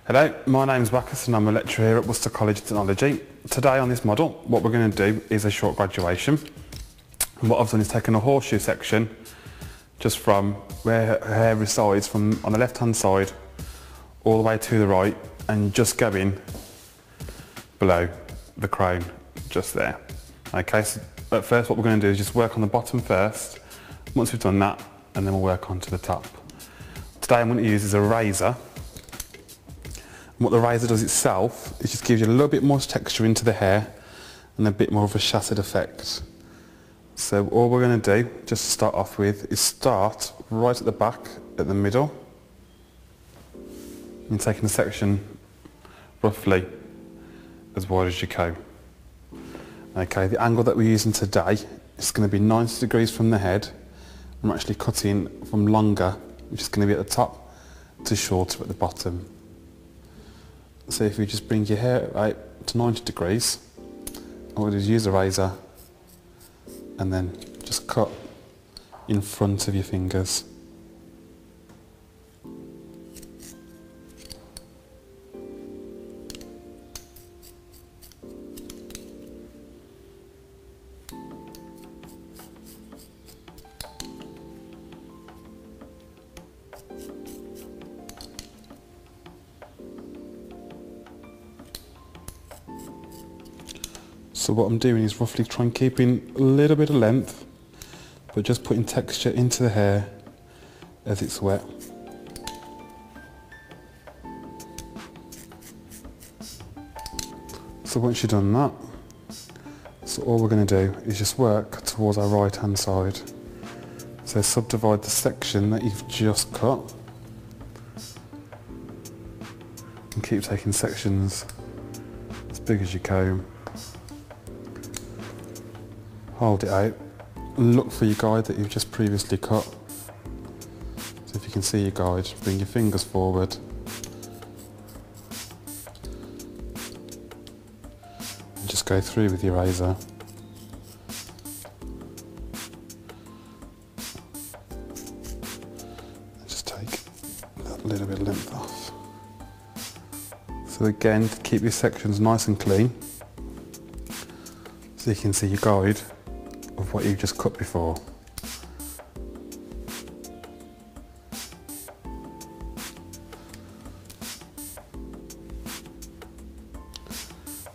Hello, my name's Bacchus and I'm a lecturer here at Worcester College of Technology. Today on this model, what we're going to do is a short graduation. And what I've done is taken a horseshoe section just from where her hair resides, from on the left hand side all the way to the right, and just going below the crown, just there. Okay, so at first what we're going to do is just work on the bottom first. Once we've done that, and then we'll work on to the top. Today I'm going to use is a razor. And what the razor does itself is just gives you a little bit more texture into the hair and a bit more of a shattered effect. So all we're going to do, just to start off with, is start right at the back, at the middle, and taking a section roughly as wide as you go. Okay, the angle that we're using today is going to be 90 degrees from the head. I'm actually cutting from longer, which is going to be at the top, to shorter at the bottom. So if you just bring your hair out to 90 degrees, all we do is use a razor and then just cut in front of your fingers. So what I'm doing is roughly trying to keep in a little bit of length, but just putting texture into the hair as it's wet. So once you've done that, so all we're going to do is just work towards our right hand side. So subdivide the section that you've just cut and keep taking sections as big as you can. Hold it out and look for your guide that you've just previously cut. So if you can see your guide, bring your fingers forward and just go through with your razor. And just take that little bit of length off. So again, to keep your sections nice and clean, so you can see your guide of what you've just cut before.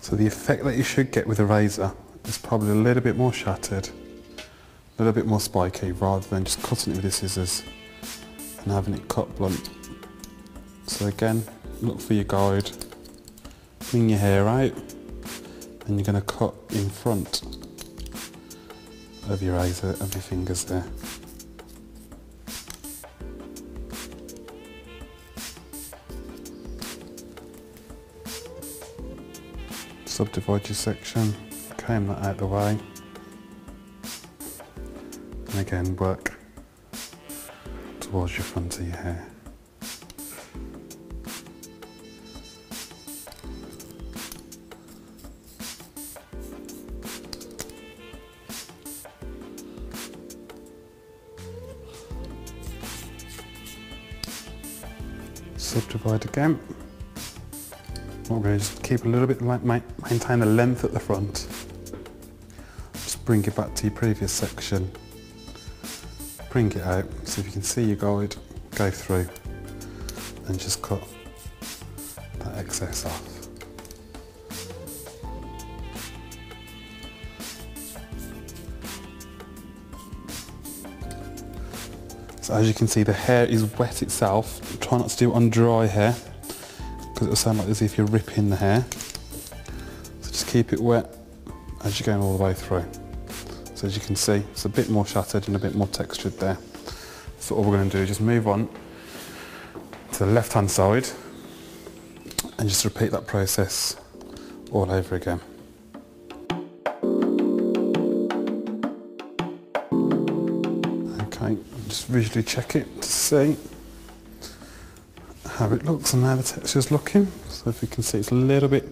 So the effect that you should get with a razor is probably a little bit more shattered, a little bit more spiky, rather than just cutting it with the scissors and having it cut blunt. So again, look for your guide, bring your hair out, and you're going to cut in front of your razor, of your fingers there. Subdivide your section, comb that out of the way, and again work towards your front of your hair. Subdivide again. We're going to just keep a little bit, maintain the length at the front. Just bring it back to your previous section. Bring it out, so if you can see your guide, go through and just cut that excess off. So as you can see, the hair is wet itself. Try not to do it on dry hair, because it'll sound like as if you're ripping the hair. So just keep it wet as you're going all the way through. So as you can see, it's a bit more shattered and a bit more textured there. So all we're going to do is just move on to the left hand side and just repeat that process all over again. Okay, just visually check it to see how it looks and how the texture's looking. So if you can see, it's a little bit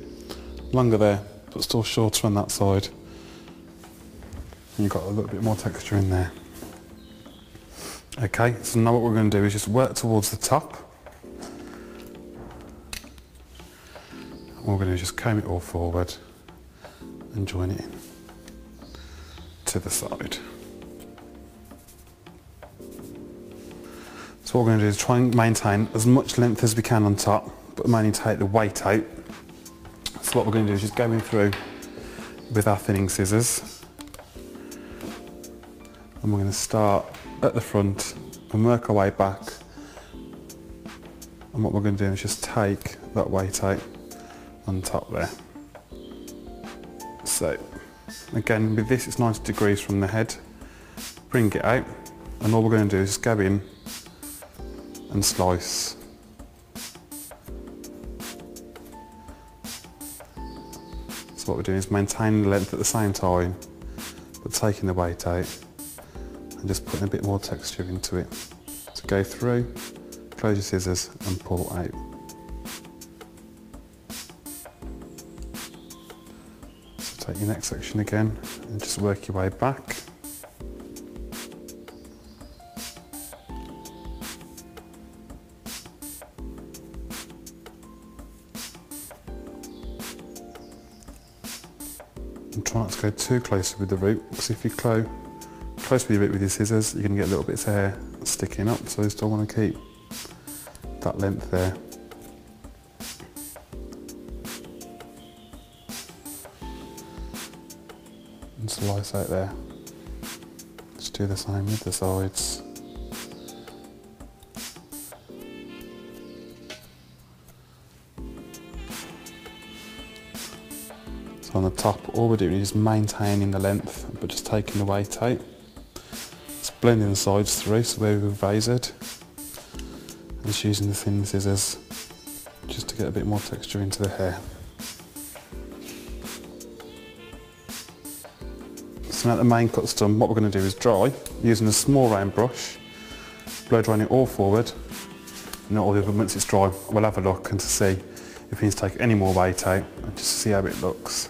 longer there, but still shorter on that side. And you've got a little bit more texture in there. Okay, so now what we're going to do is just work towards the top What we're going to do is just comb it all forward and join it in to the side. So what we're going to do is try and maintain as much length as we can on top, but mainly take the weight out. So what we're going to do is just go in through with our thinning scissors, and we're going to start at the front and work our way back. And what we're going to do is just take that weight out on top there. So again, with this it's 90 degrees from the head. Bring it out, and all we're going to do is just go in and slice. So what we're doing is maintaining the length at the same time, but taking the weight out and just putting a bit more texture into it. So go through, close your scissors and pull out. So take your next section again and just work your way back. And try not to go too close with the root, because if you go close with your root with your scissors, you're going to get little bits of hair sticking up, so you still want to keep that length there. And slice out there. Just do the same with the sides. So on the top, all we're doing is maintaining the length, but just taking the weight out. Just blending the sides through, so where we've razored. And just using the thin scissors just to get a bit more texture into the hair. So now that the main cut's done, what we're going to do is dry, using a small round brush, blow drying it all forward, and all the other, once it's dry, we'll have a look and to see if we need to take any more weight out, and just to see how it looks.